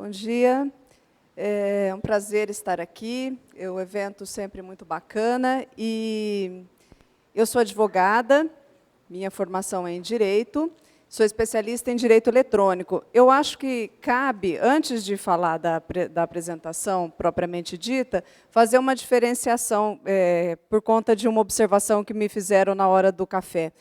Bom dia, é um prazer estar aqui, é um evento sempre muito bacana, e eu sou advogada, minha formação é em Direito, sou especialista em Direito Eletrônico. Eu acho que cabe, antes de falar da apresentação propriamente dita, fazer uma diferenciação por conta de uma observação que me fizeram na hora do café.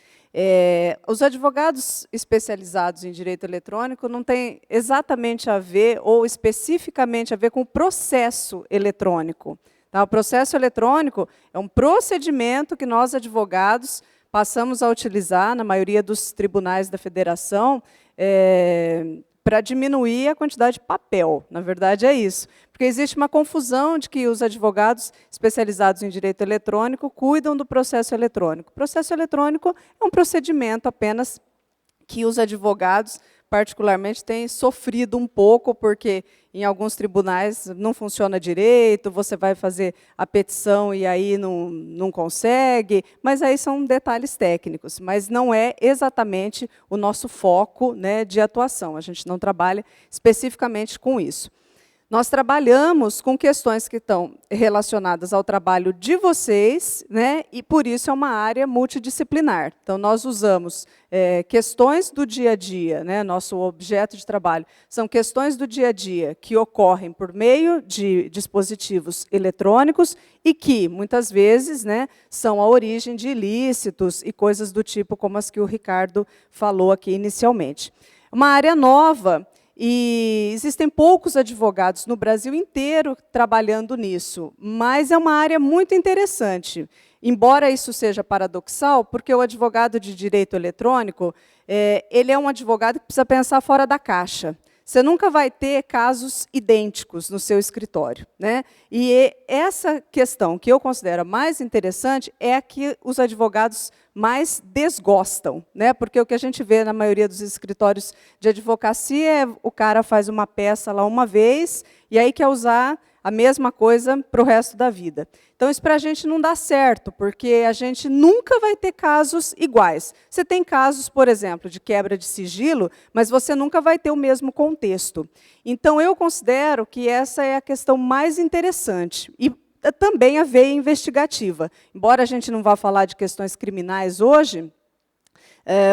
Os advogados especializados em direito eletrônico não têm exatamente a ver, ou especificamente a ver, com o processo eletrônico. Tá? O processo eletrônico é um procedimento que nós, advogados, passamos a utilizar, na maioria dos tribunais da federação, para diminuir a quantidade de papel. Na verdade, é isso. Porque existe uma confusão de que os advogados especializados em direito eletrônico cuidam do processo eletrônico. O processo eletrônico é um procedimento apenas que os advogados, particularmente, têm sofrido um pouco, porque em alguns tribunais não funciona direito, você vai fazer a petição e aí não consegue, mas aí são detalhes técnicos, mas não é exatamente o nosso foco, né, de atuação, a gente não trabalha especificamente com isso. Nós trabalhamos com questões que estão relacionadas ao trabalho de vocês, né, e, por isso, é uma área multidisciplinar. Então, nós usamos questões do dia a dia, né, nosso objeto de trabalho são questões do dia a dia que ocorrem por meio de dispositivos eletrônicos e que, muitas vezes, né, são a origem de ilícitos e coisas do tipo como as que o Ricardo falou aqui inicialmente. Uma área nova. E existem poucos advogados no Brasil inteiro trabalhando nisso, mas é uma área muito interessante. Embora isso seja paradoxal, porque o advogado de direito eletrônico, ele é um advogado que precisa pensar fora da caixa. Você nunca vai ter casos idênticos no seu escritório, né? E essa questão que eu considero mais interessante é a que os advogados mais desgostam, né? Porque o que a gente vê na maioria dos escritórios de advocacia é o cara faz uma peça lá uma vez e aí quer usar a mesma coisa para o resto da vida. Então, isso para a gente não dá certo, porque a gente nunca vai ter casos iguais. Você tem casos, por exemplo, de quebra de sigilo, mas você nunca vai ter o mesmo contexto. Então, eu considero que essa é a questão mais interessante. E também a veia investigativa. Embora a gente não vá falar de questões criminais hoje,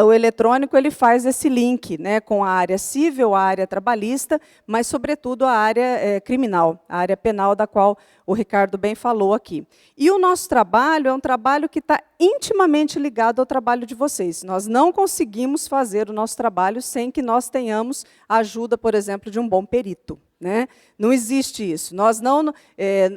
o eletrônico ele faz esse link, né, com a área civil, a área trabalhista, mas, sobretudo, a área criminal, a área penal, da qual o Ricardo bem falou aqui. E o nosso trabalho é um trabalho que está intimamente ligado ao trabalho de vocês. Nós não conseguimos fazer o nosso trabalho sem que nós tenhamos a ajuda, por exemplo, de um bom perito. Né? Não existe isso.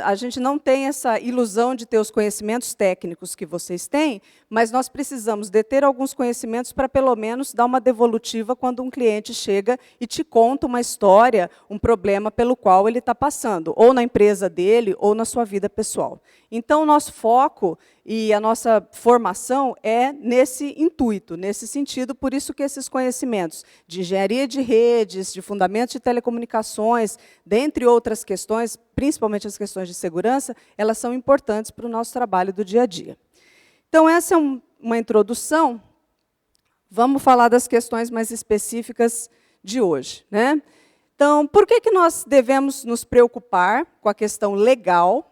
A gente não tem essa ilusão de ter os conhecimentos técnicos que vocês têm, mas nós precisamos de ter alguns conhecimentos para, pelo menos, dar uma devolutiva quando um cliente chega e te conta uma história, um problema pelo qual ele está passando, ou na empresa dele, ou na sua vida pessoal. Então, o nosso foco e a nossa formação é nesse intuito, nesse sentido, por isso que esses conhecimentos de engenharia de redes, de fundamentos de telecomunicações, dentre outras questões, principalmente as questões de segurança, elas são importantes para o nosso trabalho do dia a dia. Então, essa é uma introdução. Vamos falar das questões mais específicas de hoje, né? Então, por que nós devemos nos preocupar com a questão legal?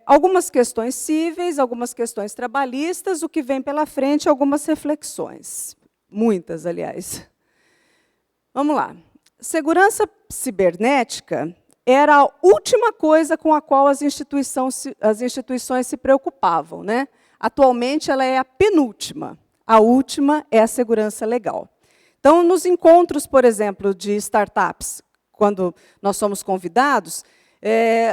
Algumas questões cíveis, algumas questões trabalhistas, o que vem pela frente, algumas reflexões. Muitas, aliás. Vamos lá. Segurança cibernética era a última coisa com a qual as instituições se preocupavam, né? Atualmente, ela é a penúltima. A última é a segurança legal. Então, nos encontros, por exemplo, de startups, quando nós somos convidados,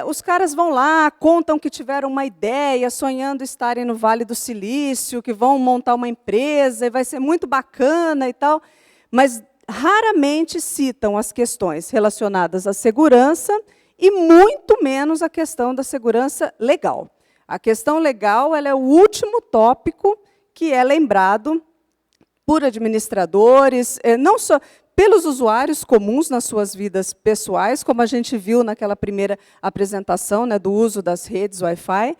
os caras vão lá, contam que tiveram uma ideia, sonhando estarem no Vale do Silício, que vão montar uma empresa, e vai ser muito bacana e tal, mas raramente citam as questões relacionadas à segurança e muito menos a questão da segurança legal. A questão legal ela é o último tópico que é lembrado por administradores, não só pelos usuários comuns nas suas vidas pessoais, como a gente viu naquela primeira apresentação, né, do uso das redes Wi-Fi,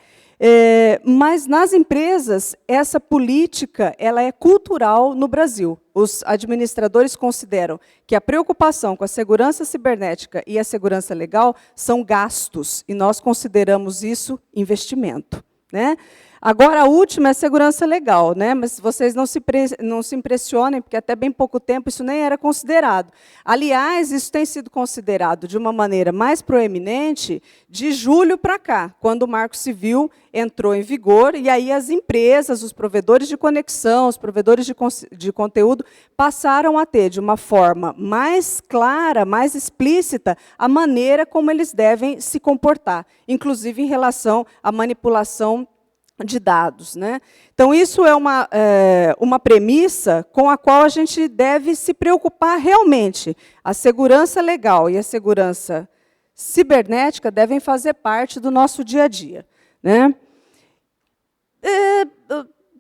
Mas, nas empresas, essa política ela é cultural no Brasil. Os administradores consideram que a preocupação com a segurança cibernética e a segurança legal são gastos, e nós consideramos isso investimento, né? Agora, a última é a segurança legal, né? Mas vocês não se impressionem, porque até bem pouco tempo isso nem era considerado. Aliás, isso tem sido considerado de uma maneira mais proeminente de julho para cá, quando o Marco Civil entrou em vigor, e aí as empresas, os provedores de conexão, os provedores de conteúdo, passaram a ter, de uma forma mais clara, mais explícita, a maneira como eles devem se comportar, inclusive em relação à manipulação de dados, né? Então, isso é uma premissa com a qual a gente deve se preocupar realmente. A segurança legal e a segurança cibernética devem fazer parte do nosso dia a dia, né?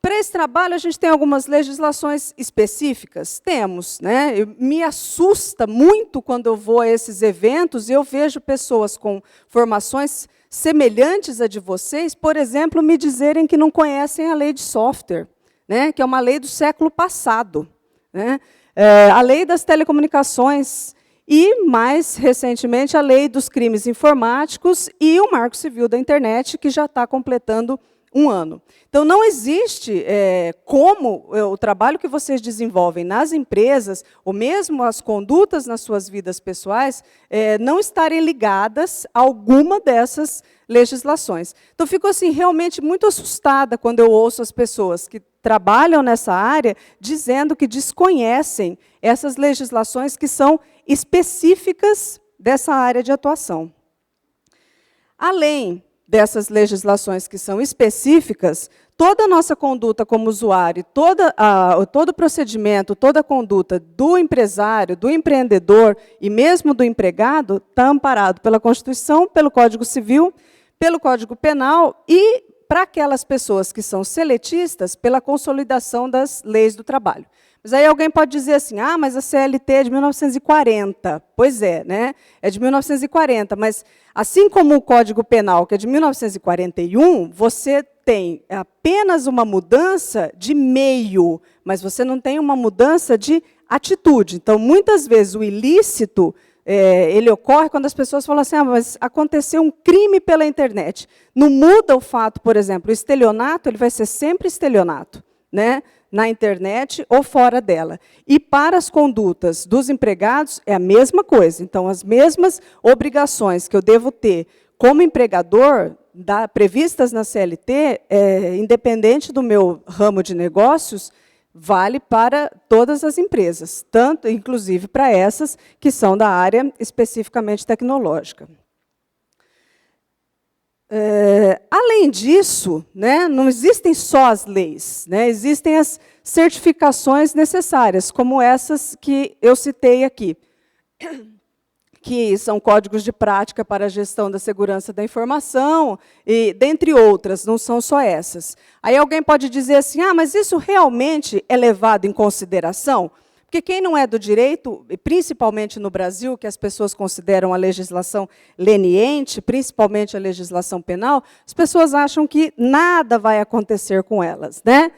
Para esse trabalho, a gente tem algumas legislações específicas? Temos, né? Me assusta muito quando eu vou a esses eventos e eu vejo pessoas com formações semelhantes à de vocês, por exemplo, me dizerem que não conhecem a lei de software, né, que é uma lei do século passado, né, a lei das telecomunicações e, mais recentemente, a lei dos crimes informáticos e o Marco Civil da Internet, que já está completando um ano. Então, não existe como o trabalho que vocês desenvolvem nas empresas, ou mesmo as condutas nas suas vidas pessoais, não estarem ligadas a alguma dessas legislações. Então, fico assim, realmente muito assustada quando eu ouço as pessoas que trabalham nessa área dizendo que desconhecem essas legislações que são específicas dessa área de atuação. Além dessas legislações que são específicas, toda a nossa conduta como usuário, todo o procedimento, toda a conduta do empresário, do empreendedor e mesmo do empregado está amparado pela Constituição, pelo Código Civil, pelo Código Penal e, para aquelas pessoas que são seletistas, pela consolidação das leis do trabalho. Mas aí alguém pode dizer assim, mas a CLT é de 1940. Pois é, né? É de 1940, mas assim como o Código Penal, que é de 1941, você tem apenas uma mudança de meio, mas você não tem uma mudança de atitude. Então, muitas vezes, o ilícito ele ocorre quando as pessoas falam assim, mas aconteceu um crime pela internet. Não muda o fato, por exemplo, o estelionato, ele vai ser sempre estelionato, né? Na internet ou fora dela. E para as condutas dos empregados, é a mesma coisa. Então, as mesmas obrigações que eu devo ter como empregador, previstas na CLT, independente do meu ramo de negócios, vale para todas as empresas, tanto, inclusive, para essas que são da área especificamente tecnológica. Além disso, né, não existem só as leis, né, existem as certificações necessárias, como essas que eu citei aqui, que são códigos de prática para a gestão da segurança da informação, e dentre outras, não são só essas. Aí alguém pode dizer assim, mas isso realmente é levado em consideração? Porque quem não é do direito, principalmente no Brasil, que as pessoas consideram a legislação leniente, principalmente a legislação penal, as pessoas acham que nada vai acontecer com elas, né?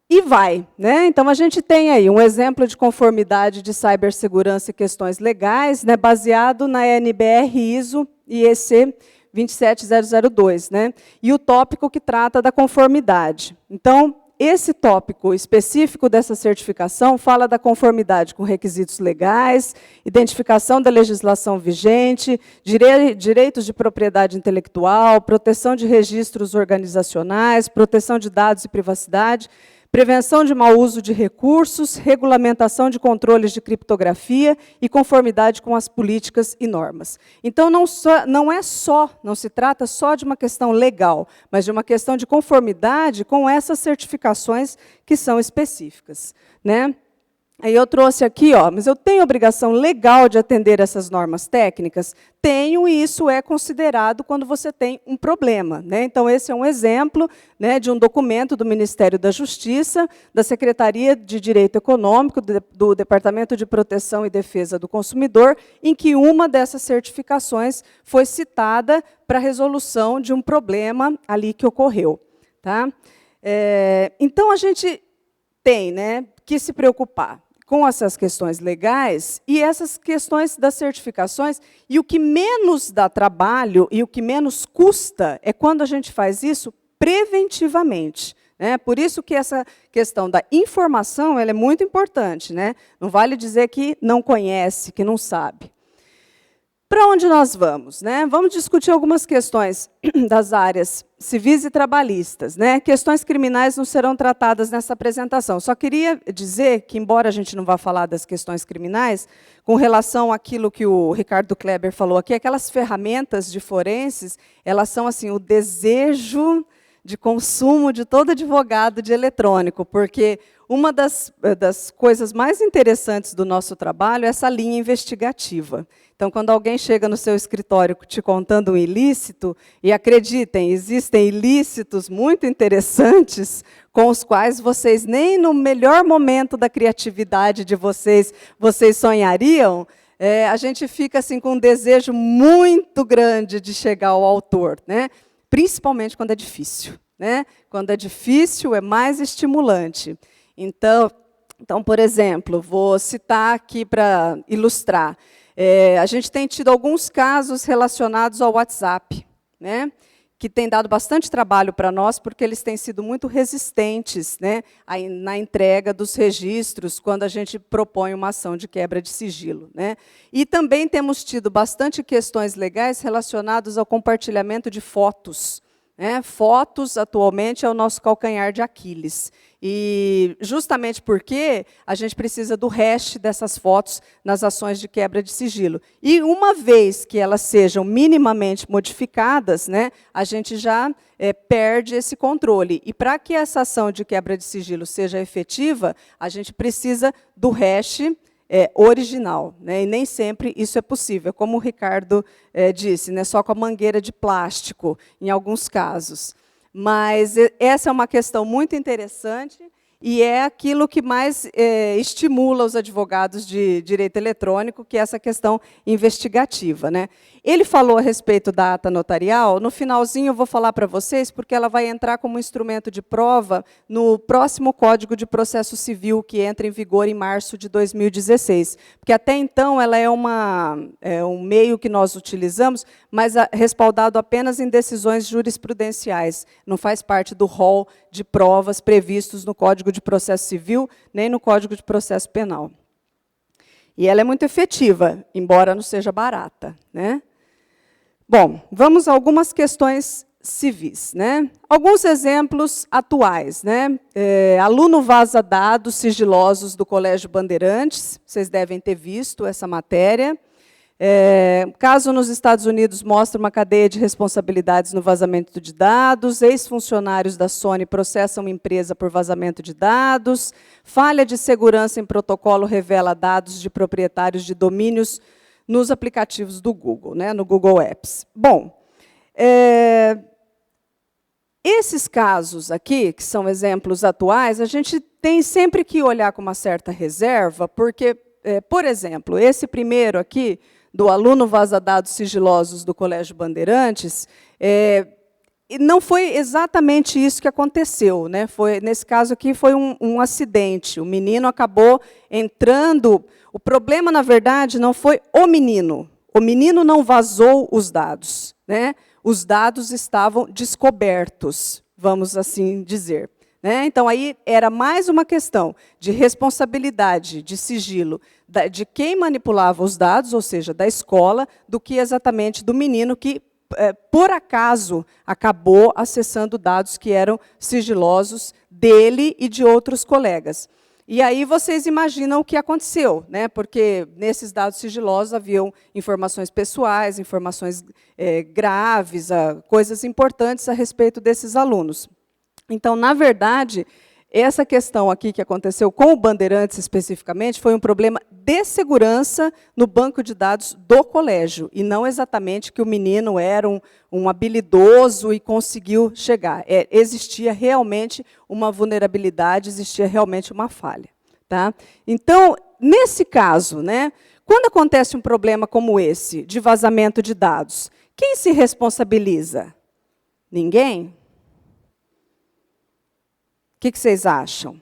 E vai, né? Então, a gente tem aí um exemplo de conformidade de cibersegurança e questões legais, né, baseado na NBR ISO IEC 27002, né? E o tópico que trata da conformidade. Então, esse tópico específico dessa certificação fala da conformidade com requisitos legais, identificação da legislação vigente, direitos de propriedade intelectual, proteção de registros organizacionais, proteção de dados e privacidade, prevenção de mau uso de recursos, regulamentação de controles de criptografia e conformidade com as políticas e normas. Então, não se trata só de uma questão legal, mas de uma questão de conformidade com essas certificações que são específicas, né? Aí eu trouxe aqui, mas eu tenho obrigação legal de atender essas normas técnicas? Tenho, e isso é considerado quando você tem um problema, né? Então, esse é um exemplo, né, de um documento do Ministério da Justiça, da Secretaria de Direito Econômico, do Departamento de Proteção e Defesa do Consumidor, em que uma dessas certificações foi citada para a resolução de um problema ali que ocorreu. Tá? Então, a gente tem, né, que se preocupar com essas questões legais e essas questões das certificações, e o que menos dá trabalho e o que menos custa é quando a gente faz isso preventivamente. Né? Por isso que essa questão da informação ela é muito importante. Né? Não vale dizer que não conhece, que não sabe. Para onde nós vamos? Né? Vamos discutir algumas questões das áreas civis e trabalhistas. Né? Questões criminais não serão tratadas nessa apresentação. Só queria dizer que, embora a gente não vá falar das questões criminais, com relação àquilo que o Ricardo Kleber falou aqui, aquelas ferramentas de forenses, elas são assim, o desejo de consumo de todo advogado de eletrônico, porque uma das coisas mais interessantes do nosso trabalho é essa linha investigativa. Então, quando alguém chega no seu escritório te contando um ilícito, e acreditem, existem ilícitos muito interessantes, com os quais vocês, nem no melhor momento da criatividade de vocês sonhariam, a gente fica assim, com um desejo muito grande de chegar ao autor, né? Principalmente quando é difícil. Né? Quando é difícil, é mais estimulante. Então, por exemplo, vou citar aqui para ilustrar. A gente tem tido alguns casos relacionados ao WhatsApp, né? Que tem dado bastante trabalho para nós, porque eles têm sido muito resistentes, né, na entrega dos registros, quando a gente propõe uma ação de quebra de sigilo. Né? E também temos tido bastante questões legais relacionadas ao compartilhamento de fotos. Né? Fotos, atualmente, é o nosso calcanhar de Aquiles. E justamente porque a gente precisa do hash dessas fotos nas ações de quebra de sigilo. E uma vez que elas sejam minimamente modificadas, né, a gente já perde esse controle. E para que essa ação de quebra de sigilo seja efetiva, a gente precisa do hash original, né? E nem sempre isso é possível, como o Ricardo disse, né? Só com a mangueira de plástico, em alguns casos. Mas essa é uma questão muito interessante e é aquilo que mais estimula os advogados de direito eletrônico, que é essa questão investigativa. Né? Ele falou a respeito da ata notarial, no finalzinho eu vou falar para vocês, porque ela vai entrar como instrumento de prova no próximo Código de Processo Civil, que entra em vigor em março de 2016. Porque até então ela é um meio que nós utilizamos, mas respaldado apenas em decisões jurisprudenciais. Não faz parte do rol de provas previstos no Código de Processo Civil, nem no Código de Processo Penal. E ela é muito efetiva, embora não seja barata. Né? Bom, vamos a algumas questões civis. Né? Alguns exemplos atuais. Né? Aluno vaza dados sigilosos do Colégio Bandeirantes, vocês devem ter visto essa matéria. Caso nos Estados Unidos mostra uma cadeia de responsabilidades no vazamento de dados, ex-funcionários da Sony processam empresa por vazamento de dados, falha de segurança em protocolo revela dados de proprietários de domínios nos aplicativos do Google, né, no Google Apps. Bom, esses casos aqui, que são exemplos atuais, a gente tem sempre que olhar com uma certa reserva, porque, por exemplo, esse primeiro aqui, do aluno vaza dados sigilosos do Colégio Bandeirantes, não foi exatamente isso que aconteceu. Né? Nesse caso aqui, foi um acidente. O menino acabou entrando... O problema, na verdade, não foi o menino. O menino não vazou os dados. Né? Os dados estavam descobertos, vamos assim dizer. Né? Então, aí era mais uma questão de responsabilidade, de sigilo, de quem manipulava os dados, ou seja, da escola, do que exatamente do menino que, por acaso, acabou acessando dados que eram sigilosos dele e de outros colegas. E aí vocês imaginam o que aconteceu, né? Porque nesses dados sigilosos haviam informações pessoais, informações graves, coisas importantes a respeito desses alunos. Então, na verdade, essa questão aqui que aconteceu com o Bandeirantes especificamente foi um problema de segurança no banco de dados do colégio, e não exatamente que o menino era um habilidoso e conseguiu chegar. Existia realmente uma vulnerabilidade, existia realmente uma falha. Tá? Então, nesse caso, né, quando acontece um problema como esse, de vazamento de dados, quem se responsabiliza? Ninguém? O que vocês acham?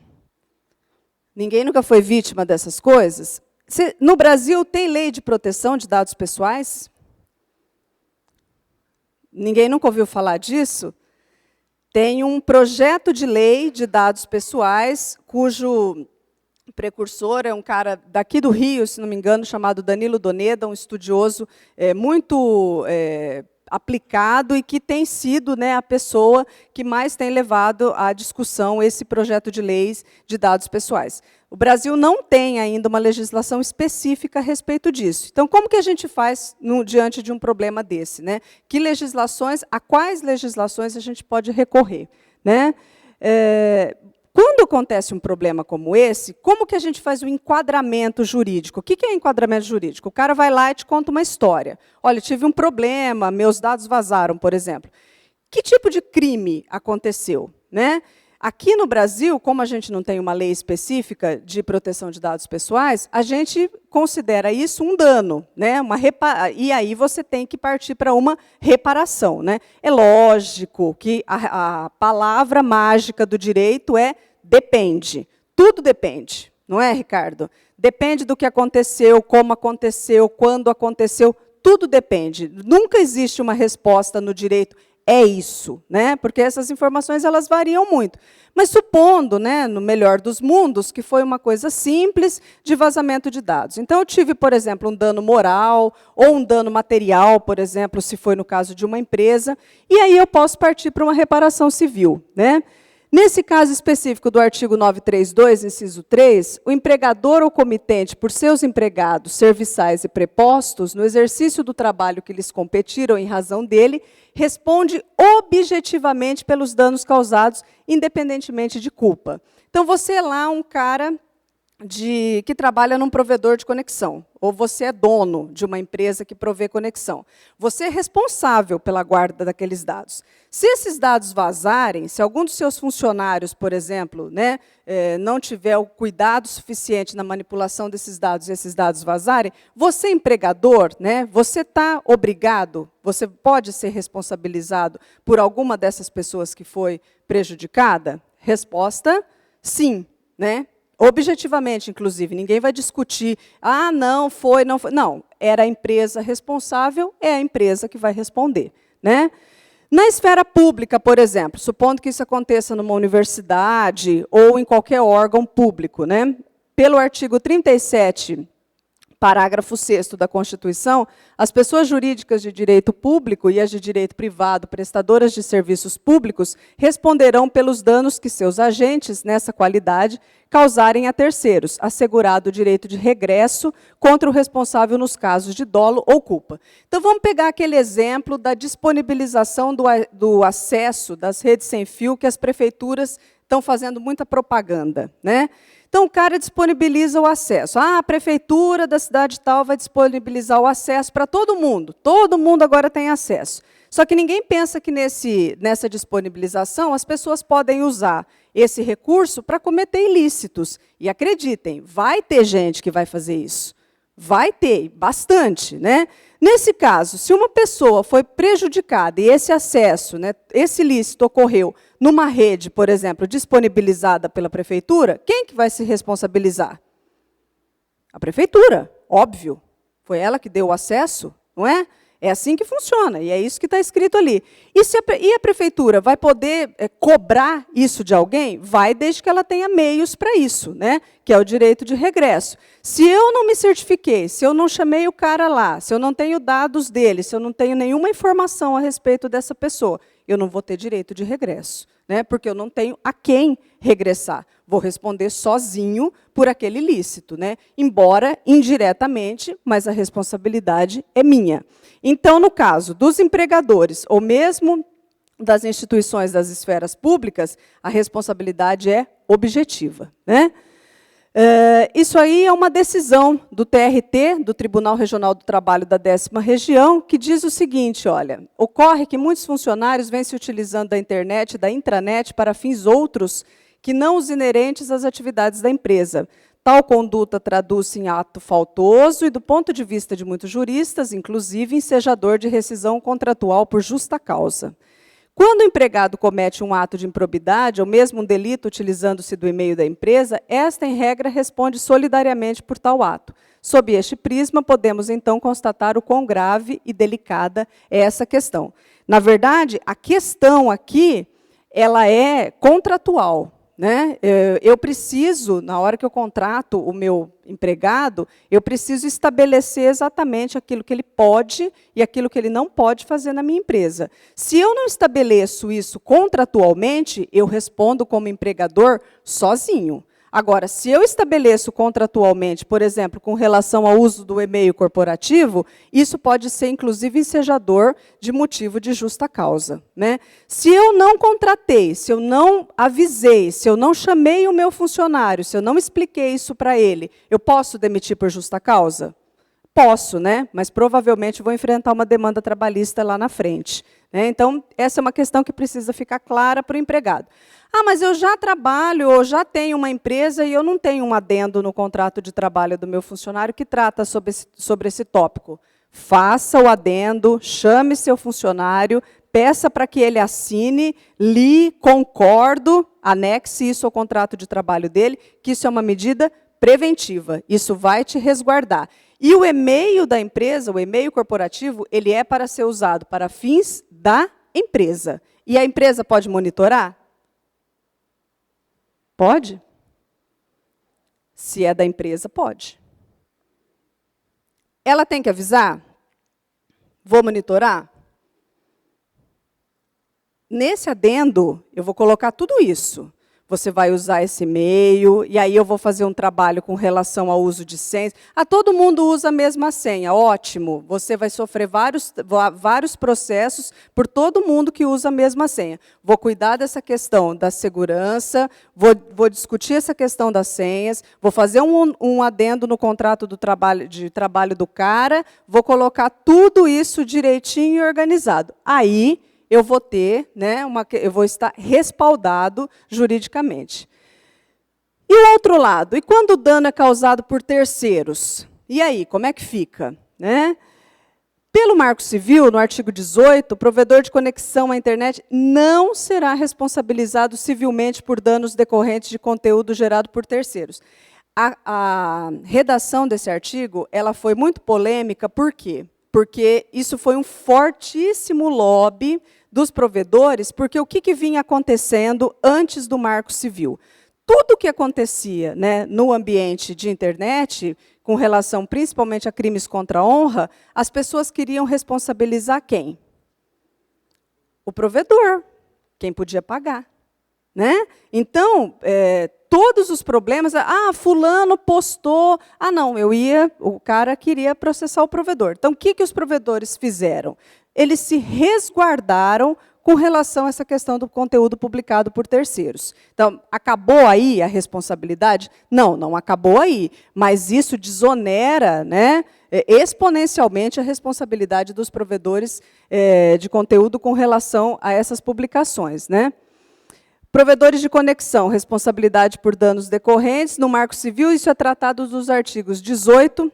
Ninguém nunca foi vítima dessas coisas? No Brasil, tem lei de proteção de dados pessoais? Ninguém nunca ouviu falar disso? Tem um projeto de lei de dados pessoais, cujo precursor é um cara daqui do Rio, se não me engano, chamado Danilo Doneda, um estudioso muito aplicado e que tem sido, né, a pessoa que mais tem levado à discussão esse projeto de leis de dados pessoais. O Brasil não tem ainda uma legislação específica a respeito disso. Então, como que a gente faz diante de um problema desse, né? A quais legislações a gente pode recorrer, né? Quando acontece um problema como esse, como que a gente faz o enquadramento jurídico? O que é enquadramento jurídico? O cara vai lá e te conta uma história. Olha, tive um problema, meus dados vazaram, por exemplo. Que tipo de crime aconteceu, né? Aqui no Brasil, como a gente não tem uma lei específica de proteção de dados pessoais, a gente considera isso um dano, né? E aí você tem que partir para uma reparação, né? É lógico que a palavra mágica do direito é depende. Tudo depende, não é, Ricardo? Depende do que aconteceu, como aconteceu, quando aconteceu, tudo depende. Nunca existe uma resposta no direito. É isso, né? Porque essas informações elas variam muito. Mas supondo, né, no melhor dos mundos, que foi uma coisa simples de vazamento de dados. Então, eu tive, por exemplo, um dano moral ou um dano material, por exemplo, se foi no caso de uma empresa, e aí eu posso partir para uma reparação civil, né? Nesse caso específico do artigo 932, inciso 3, o empregador ou comitente, por seus empregados, serviçais e prepostos, no exercício do trabalho que lhes competiram em razão dele, responde objetivamente pelos danos causados, independentemente de culpa. Então, você é lá um cara que trabalha num provedor de conexão, ou você é dono de uma empresa que provê conexão. Você é responsável pela guarda daqueles dados. Se esses dados vazarem, se algum dos seus funcionários, por exemplo, né, não tiver o cuidado suficiente na manipulação desses dados e esses dados vazarem, você, empregador, né, você está obrigado, você pode ser responsabilizado por alguma dessas pessoas que foi prejudicada? Resposta, sim, né? Objetivamente, inclusive, ninguém vai discutir, não foi, não foi. Não, era a empresa responsável, é a empresa que vai responder, né? Na esfera pública, por exemplo, supondo que isso aconteça numa universidade ou em qualquer órgão público, né? Pelo artigo 37, parágrafo 6º da Constituição, as pessoas jurídicas de direito público e as de direito privado, prestadoras de serviços públicos, responderão pelos danos que seus agentes, nessa qualidade, causarem a terceiros, assegurado o direito de regresso contra o responsável nos casos de dolo ou culpa. Então, vamos pegar aquele exemplo da disponibilização do acesso das redes sem fio, que as prefeituras estão fazendo muita propaganda, né? Então, o cara disponibiliza o acesso. A prefeitura da cidade tal vai disponibilizar o acesso para todo mundo. Todo mundo agora tem acesso. Só que ninguém pensa que nessa disponibilização as pessoas podem usar esse recurso para cometer ilícitos. E acreditem, vai ter gente que vai fazer isso. Vai ter, bastante, né? Nesse caso, se uma pessoa foi prejudicada e esse acesso, né, esse ilícito ocorreu numa rede, por exemplo, disponibilizada pela prefeitura, quem que vai se responsabilizar? A prefeitura, óbvio. Foi ela que deu o acesso, não é? É assim que funciona, e é isso que está escrito ali. E a prefeitura vai poder cobrar isso de alguém? Vai, desde que ela tenha meios para isso, né? Que é o direito de regresso. Se eu não me certifiquei, se eu não chamei o cara lá, se eu não tenho dados dele, se eu não tenho nenhuma informação a respeito dessa pessoa, eu não vou ter direito de regresso, né? Porque eu não tenho a quem regressar. Vou responder sozinho por aquele ilícito, né? Embora indiretamente, mas a responsabilidade é minha. Então, no caso dos empregadores, ou mesmo das instituições das esferas públicas, a responsabilidade é objetiva, né? Isso aí é uma decisão do TRT, do Tribunal Regional do Trabalho da 10ª Região, que diz o seguinte, olha, ocorre que muitos funcionários vêm se utilizando da internet, da intranet, para fins outros que não os inerentes às atividades da empresa. Tal conduta traduz-se em ato faltoso e, do ponto de vista de muitos juristas, inclusive, ensejador de rescisão contratual por justa causa. Quando o empregado comete um ato de improbidade, ou mesmo um delito utilizando-se do e-mail da empresa, esta, em regra, responde solidariamente por tal ato. Sob este prisma, podemos, então, constatar o quão grave e delicada é essa questão. Na verdade, a questão aqui, ela é contratual, né? Eu preciso, na hora que eu contrato o meu empregado, eu preciso estabelecer exatamente aquilo que ele pode e aquilo que ele não pode fazer na minha empresa. Se eu não estabeleço isso contratualmente, eu respondo como empregador sozinho. Agora, se eu estabeleço contratualmente, por exemplo, com relação ao uso do e-mail corporativo, isso pode ser, inclusive, ensejador de motivo de justa causa, né? Se eu não contratei, se eu não avisei, se eu não chamei o meu funcionário, se eu não expliquei isso para ele, eu posso demitir por justa causa? Posso, né? Mas provavelmente vou enfrentar uma demanda trabalhista lá na frente, né? Então, essa é uma questão que precisa ficar clara para o empregado. Ah, mas eu já trabalho, ou já tenho uma empresa e eu não tenho um adendo no contrato de trabalho do meu funcionário que trata sobre esse tópico. Faça o adendo, chame seu funcionário, peça para que ele assine, li, concordo, anexe isso ao contrato de trabalho dele, que isso é uma medida preventiva. Isso vai te resguardar. E o e-mail da empresa, o e-mail corporativo, ele é para ser usado para fins da empresa. E a empresa pode monitorar? Pode? Se é da empresa, pode. Ela tem que avisar? Vou monitorar? Nesse adendo, eu vou colocar tudo isso. Você vai usar esse e-mail, e aí eu vou fazer um trabalho com relação ao uso de senhas. Ah, todo mundo usa a mesma senha, ótimo. Você vai sofrer vários processos por todo mundo que usa a mesma senha. Vou cuidar dessa questão da segurança, vou discutir essa questão das senhas, vou fazer um adendo no contrato de trabalho do cara, vou colocar tudo isso direitinho e organizado. Aí eu vou ter, né, eu vou estar respaldado juridicamente. E o outro lado? E quando o dano é causado por terceiros? E aí, como é que fica? Né? Pelo Marco Civil, no artigo 18, o provedor de conexão à internet não será responsabilizado civilmente por danos decorrentes de conteúdo gerado por terceiros. A redação desse artigo ela foi muito polêmica, por quê? Porque isso foi um fortíssimo lobby dos provedores, porque o que vinha acontecendo antes do Marco Civil? Tudo o que acontecia, né, no ambiente de internet, com relação principalmente a crimes contra a honra, as pessoas queriam responsabilizar quem? O provedor, quem podia pagar. Né? Então, todos os problemas, fulano postou, não, o cara queria processar o provedor. Então, o que os provedores fizeram? Eles se resguardaram com relação a essa questão do conteúdo publicado por terceiros. Então, acabou aí a responsabilidade? Não, não acabou aí, mas isso desonera, né, exponencialmente a responsabilidade dos provedores de conteúdo com relação a essas publicações. Né? Provedores de conexão, responsabilidade por danos decorrentes. No Marco Civil, isso é tratado dos artigos 18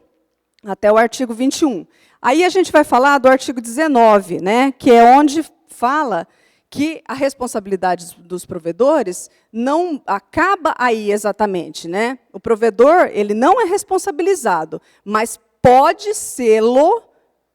até o artigo 21. Aí a gente vai falar do artigo 19, né, que é onde fala que a responsabilidade dos provedores não acaba aí exatamente. Né? O provedor ele não é responsabilizado, mas pode sê-lo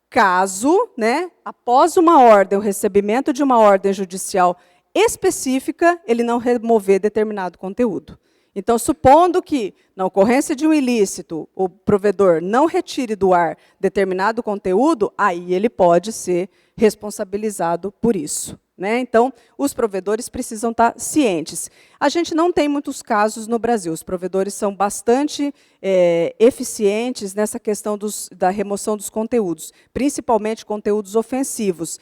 caso, né, após uma ordem, o recebimento de uma ordem judicial específica, ele não remover determinado conteúdo. Então, supondo que, na ocorrência de um ilícito, o provedor não retire do ar determinado conteúdo, aí ele pode ser responsabilizado por isso. né? Então, os provedores precisam estar cientes. A gente não tem muitos casos no Brasil. Os provedores são bastante eficientes nessa questão da remoção dos conteúdos, principalmente conteúdos ofensivos.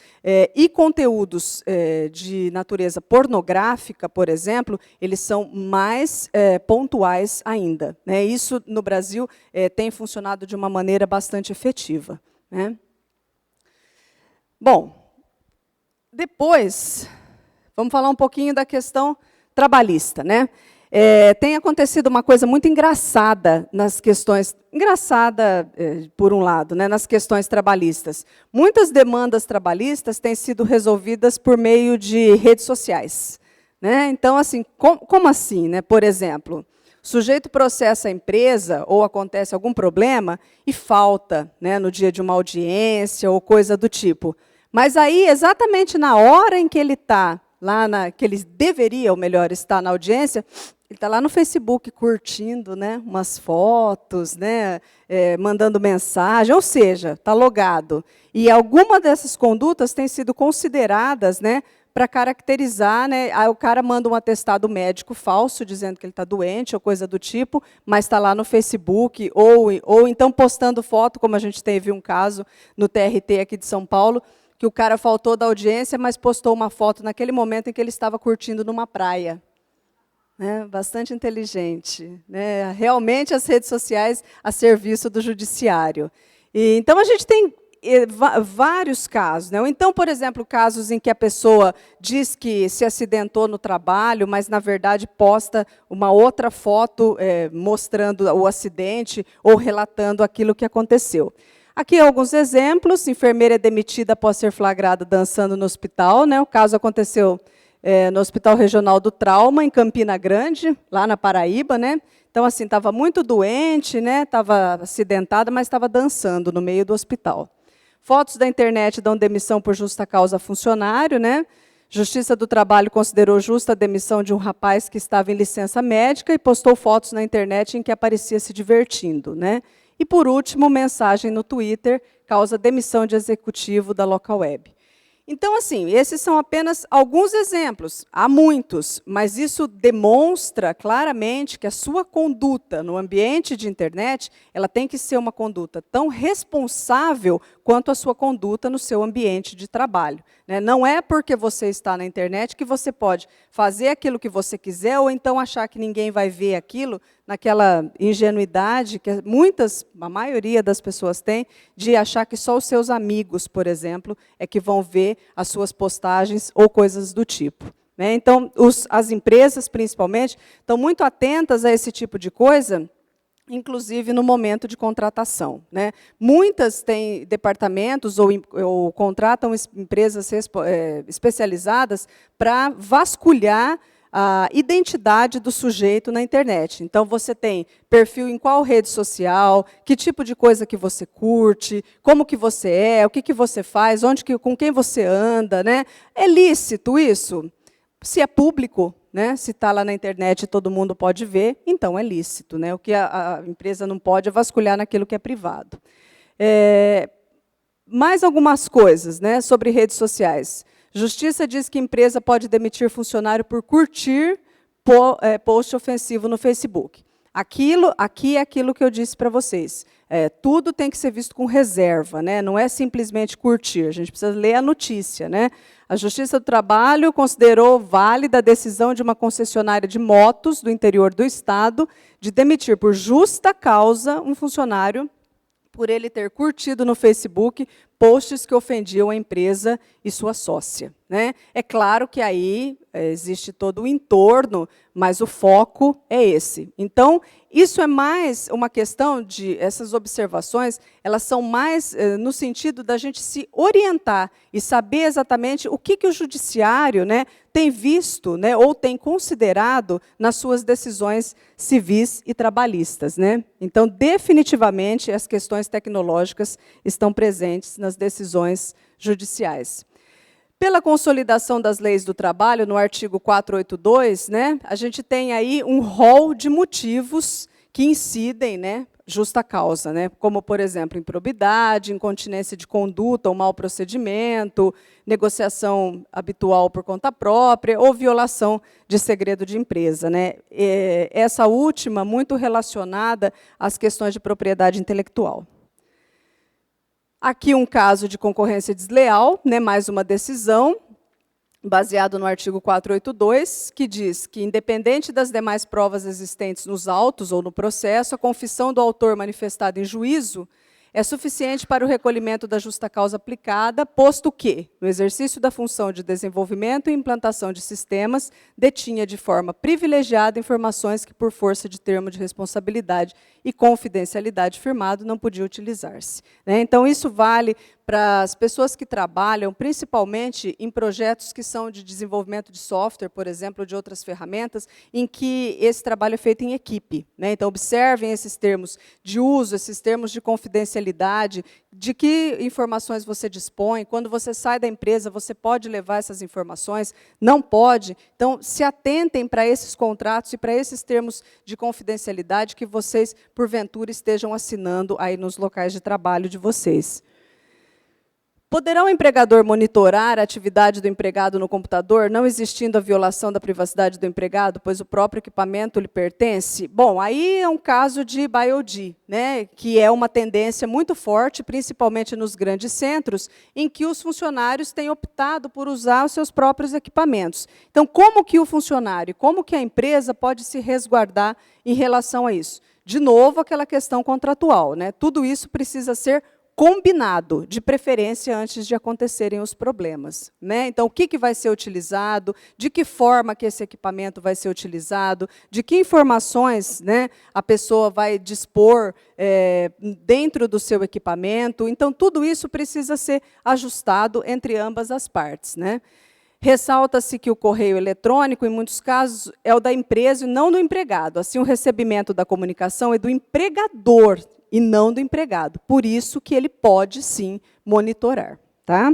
E conteúdos de natureza pornográfica, por exemplo, eles são mais pontuais ainda, né? Isso, no Brasil, tem funcionado de uma maneira bastante efetiva, né? Bom, depois, vamos falar um pouquinho da questão trabalhista, né? Tem acontecido uma coisa muito engraçada nas questões, por um lado, né, nas questões trabalhistas. Muitas demandas trabalhistas têm sido resolvidas por meio de redes sociais, né? Então, assim, como assim, né? Por exemplo, o sujeito processa a empresa ou acontece algum problema e falta, né, no dia de uma audiência ou coisa do tipo. Mas aí, exatamente na hora em que ele está, que ele deveria, ou melhor, estar na audiência, ele está lá no Facebook curtindo, né, umas fotos, né, mandando mensagem, ou seja, está logado. E alguma dessas condutas têm sido consideradas, né, para caracterizar, né, aí o cara manda um atestado médico falso, dizendo que ele está doente, ou coisa do tipo, mas está lá no Facebook, ou então postando foto, como a gente teve um caso no TRT aqui de São Paulo, que o cara faltou da audiência, mas postou uma foto naquele momento em que ele estava curtindo numa praia. Né? Bastante inteligente. Né? Realmente as redes sociais a serviço do judiciário. Então, a gente tem vários casos. Né? Ou então, por exemplo, casos em que a pessoa diz que se acidentou no trabalho, mas, na verdade, posta uma outra foto mostrando o acidente ou relatando aquilo que aconteceu. Aqui alguns exemplos. Enfermeira é demitida após ser flagrada dançando no hospital. Né? O caso aconteceu no Hospital Regional do Trauma, em Campina Grande, lá na Paraíba. Né? Então, assim, estava muito doente, né? Estava acidentada, mas estava dançando no meio do hospital. Fotos da internet dão demissão por justa causa a funcionário. Né? Justiça do Trabalho considerou justa a demissão de um rapaz que estava em licença médica e postou fotos na internet em que aparecia se divertindo. Né? E, por último, mensagem no Twitter causa demissão de executivo da Local Web. Então, assim, esses são apenas alguns exemplos, há muitos, mas isso demonstra claramente que a sua conduta no ambiente de internet, ela tem que ser uma conduta tão responsável quanto a sua conduta no seu ambiente de trabalho. Né? Não é porque você está na internet que você pode fazer aquilo que você quiser ou então achar que ninguém vai ver aquilo, naquela ingenuidade que a maioria das pessoas tem, de achar que só os seus amigos, por exemplo, é que vão ver as suas postagens ou coisas do tipo. Né? Então, as empresas, principalmente, estão muito atentas a esse tipo de coisa, inclusive no momento de contratação. Né? Muitas têm departamentos ou contratam empresas especializadas para vasculhar a identidade do sujeito na internet. Então, você tem perfil em qual rede social, que tipo de coisa que você curte, como que você é, o que que você faz, com quem você anda. Né? É lícito isso? Se é público, né? Se está lá na internet e todo mundo pode ver, então é lícito. Né? O que a empresa não pode é vasculhar naquilo que é privado. Mais algumas coisas, né, sobre redes sociais. Justiça diz que empresa pode demitir funcionário por curtir post ofensivo no Facebook. Aqui é aquilo que eu disse para vocês. Tudo tem que ser visto com reserva, né? Não é simplesmente curtir, a gente precisa ler a notícia. Né? A Justiça do Trabalho considerou válida a decisão de uma concessionária de motos do interior do Estado de demitir por justa causa um funcionário por ele ter curtido no Facebook posts que ofendiam a empresa e sua sócia. Né? É claro que aí existe todo o entorno, mas o foco é esse. Então, isso é mais uma questão de, essas observações, elas são mais no sentido da gente se orientar e saber exatamente o que o judiciário, né, tem visto, né, ou tem considerado nas suas decisões civis e trabalhistas. Né? Então, definitivamente, as questões tecnológicas estão presentes nas decisões judiciais. Pela consolidação das leis do trabalho, no artigo 482, né, a gente tem aí um rol de motivos que incidem, né, justa causa, né? Como, por exemplo, improbidade, incontinência de conduta ou mau procedimento, negociação habitual por conta própria ou violação de segredo de empresa, né? Essa última muito relacionada às questões de propriedade intelectual. Aqui um caso de concorrência desleal, né? Mais uma decisão, baseado no artigo 482, que diz que, independente das demais provas existentes nos autos ou no processo, a confissão do autor manifestada em juízo é suficiente para o recolhimento da justa causa aplicada, posto que, no exercício da função de desenvolvimento e implantação de sistemas, detinha de forma privilegiada informações que, por força de termo de responsabilidade e confidencialidade firmado, não podiam utilizar-se. Então, isso vale para as pessoas que trabalham, principalmente em projetos que são de desenvolvimento de software, por exemplo, ou de outras ferramentas, em que esse trabalho é feito em equipe. Então, observem esses termos de uso, esses termos de confidencialidade, de que informações você dispõe, quando você sai da empresa, você pode levar essas informações, não pode. Então, se atentem para esses contratos e para esses termos de confidencialidade que vocês, porventura, estejam assinando aí nos locais de trabalho de vocês. Poderá o empregador monitorar a atividade do empregado no computador, não existindo a violação da privacidade do empregado, pois o próprio equipamento lhe pertence? Bom, aí é um caso de BioD, né, que é uma tendência muito forte, principalmente nos grandes centros, em que os funcionários têm optado por usar os seus próprios equipamentos. Então, como que o funcionário, como que a empresa pode se resguardar em relação a isso? De novo, aquela questão contratual, né? Tudo isso precisa ser combinado, de preferência antes de acontecerem os problemas, né? Então, o que vai ser utilizado, de que forma que esse equipamento vai ser utilizado, de que informações, né, a pessoa vai dispor dentro do seu equipamento. Então, tudo isso precisa ser ajustado entre ambas as partes, né? Ressalta-se que o correio eletrônico, em muitos casos, é o da empresa e não do empregado. Assim, o recebimento da comunicação é do empregador e não do empregado. Por isso que ele pode, sim, monitorar. Tá?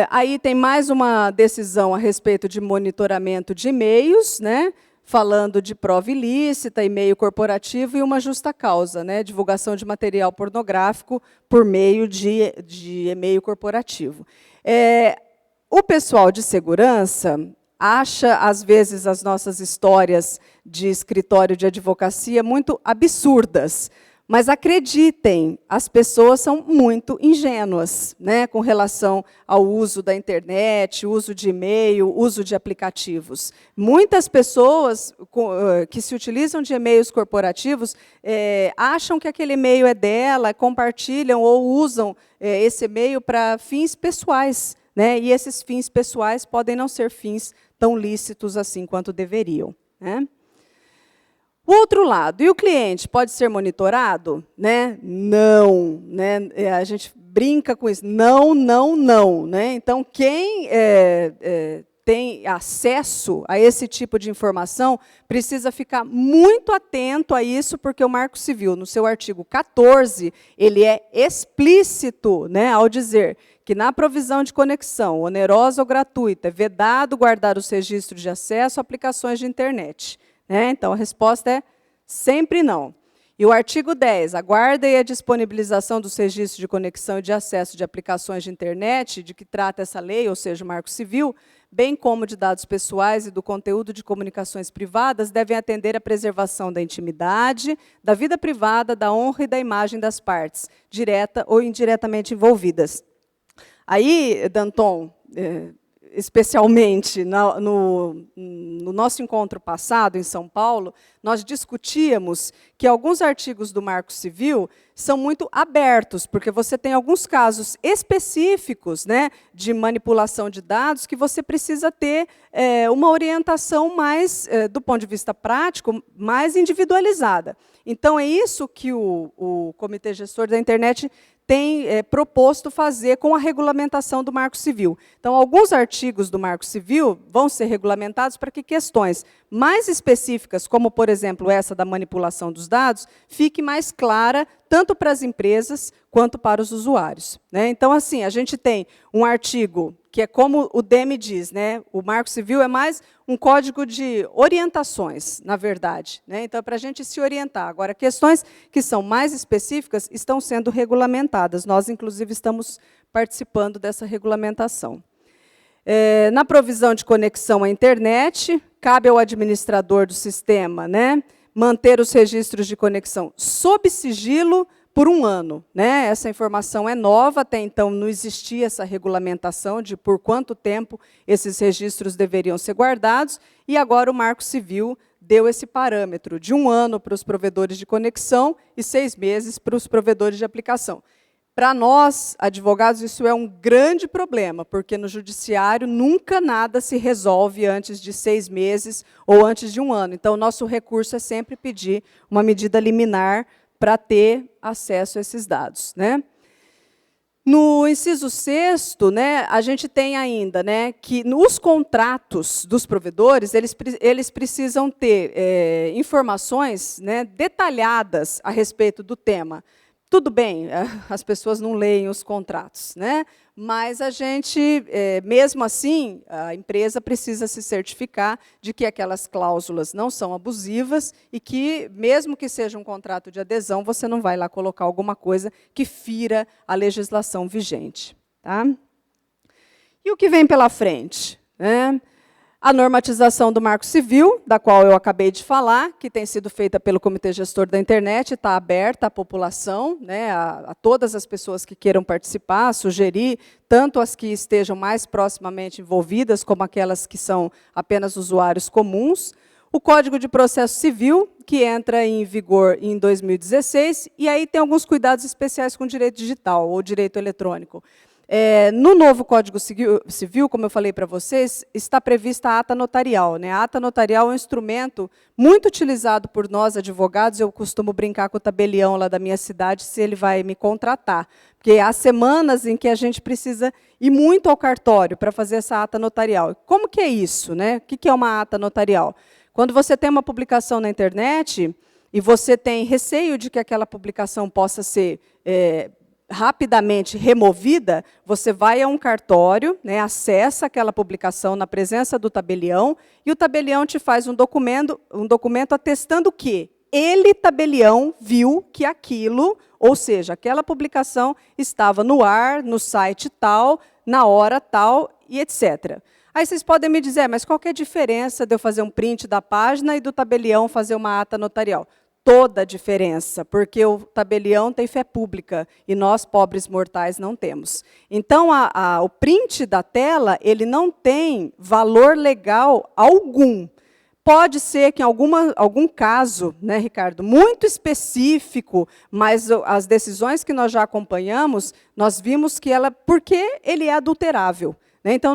Aí tem mais uma decisão a respeito de monitoramento de e-mails, né? Falando de prova ilícita, e-mail corporativo e uma justa causa, né? Divulgação de material pornográfico por meio de e-mail corporativo. O pessoal de segurança acha, às vezes, as nossas histórias de escritório de advocacia muito absurdas. Mas acreditem, as pessoas são muito ingênuas, né, com relação ao uso da internet, uso de e-mail, uso de aplicativos. Muitas pessoas que se utilizam de e-mails corporativos acham que aquele e-mail é dela, compartilham ou usam esse e-mail para fins pessoais, né, e esses fins pessoais podem não ser fins tão lícitos assim quanto deveriam, né? O outro lado, e o cliente pode ser monitorado? Né? Não, né? A gente brinca com isso, não, não, não. Né? Então, quem tem acesso a esse tipo de informação precisa ficar muito atento a isso, porque o Marco Civil, no seu artigo 14, ele é explícito, né, ao dizer que na provisão de conexão, onerosa ou gratuita, é vedado guardar os registros de acesso a aplicações de internet. Né? Então, a resposta é sempre não. E o artigo 10, a guarda e a disponibilização dos registros de conexão e de acesso de aplicações de internet, de que trata essa lei, ou seja, o Marco Civil, bem como de dados pessoais e do conteúdo de comunicações privadas, devem atender à preservação da intimidade, da vida privada, da honra e da imagem das partes, direta ou indiretamente envolvidas. Aí, Danton, especialmente no nosso encontro passado em São Paulo, nós discutíamos que alguns artigos do Marco Civil são muito abertos, porque você tem alguns casos específicos, né, de manipulação de dados que você precisa ter uma orientação mais, do ponto de vista prático, mais individualizada. Então, é isso que o Comitê Gestor da Internet tem proposto fazer com a regulamentação do Marco Civil. Então, alguns artigos do Marco Civil vão ser regulamentados para que questões? mais específicas, como, por exemplo, essa da manipulação dos dados, fique mais clara tanto para as empresas quanto para os usuários, né? Então, assim, a gente tem um artigo que é como o DEME diz, né? O Marco Civil é mais um código de orientações, na verdade, né? Então, para a gente se orientar. Agora, questões que são mais específicas estão sendo regulamentadas. Nós, inclusive, estamos participando dessa regulamentação. Na provisão de conexão à internet, cabe ao administrador do sistema, né, manter os registros de conexão sob sigilo por 1 ano. Né? Essa informação é nova, até então não existia essa regulamentação de por quanto tempo esses registros deveriam ser guardados, e agora o Marco Civil deu esse parâmetro de 1 ano para os provedores de conexão e 6 meses para os provedores de aplicação. Para nós, advogados, isso é um grande problema, porque no judiciário nunca nada se resolve antes de 6 meses ou antes de 1 ano. Então, o nosso recurso é sempre pedir uma medida liminar para ter acesso a esses dados, né? No inciso 6º, né, a gente tem ainda, né, que nos contratos dos provedores, eles precisam ter informações, né, detalhadas a respeito do tema. Tudo bem, as pessoas não leem os contratos, né? Mas a gente, mesmo assim, a empresa precisa se certificar de que aquelas cláusulas não são abusivas e que, mesmo que seja um contrato de adesão, você não vai lá colocar alguma coisa que fira a legislação vigente. Tá? E o que vem pela frente? Né? A normatização do Marco Civil, da qual eu acabei de falar, que tem sido feita pelo Comitê Gestor da Internet, está aberta à população, né, a todas as pessoas que queiram participar, sugerir, tanto as que estejam mais proximamente envolvidas, como aquelas que são apenas usuários comuns. O Código de Processo Civil, que entra em vigor em 2016, e aí tem alguns cuidados especiais com o direito digital, ou direito eletrônico. No novo Código Civil, como eu falei para vocês, está prevista a ata notarial. Né? A ata notarial é um instrumento muito utilizado por nós, advogados. Eu costumo brincar com o tabelião lá da minha cidade, se ele vai me contratar. Porque há semanas em que a gente precisa ir muito ao cartório para fazer essa ata notarial. Como que é isso? Né? O que é uma ata notarial? Quando você tem uma publicação na internet e você tem receio de que aquela publicação possa ser rapidamente removida, você vai a um cartório, né, acessa aquela publicação na presença do tabelião, e o tabelião te faz um documento atestando que ele, tabelião, viu que aquilo, ou seja, aquela publicação estava no ar, no site tal, na hora tal, e etc. Aí vocês podem me dizer, mas qual que é a diferença de eu fazer um print da página e do tabelião fazer uma ata notarial? Toda a diferença, porque o tabelião tem fé pública e nós, pobres mortais, não temos. Então, o print da tela, ele não tem valor legal algum. Pode ser que em algum caso, né, Ricardo, muito específico, mas as decisões que nós já acompanhamos, nós vimos que porque ele é adulterável. Então,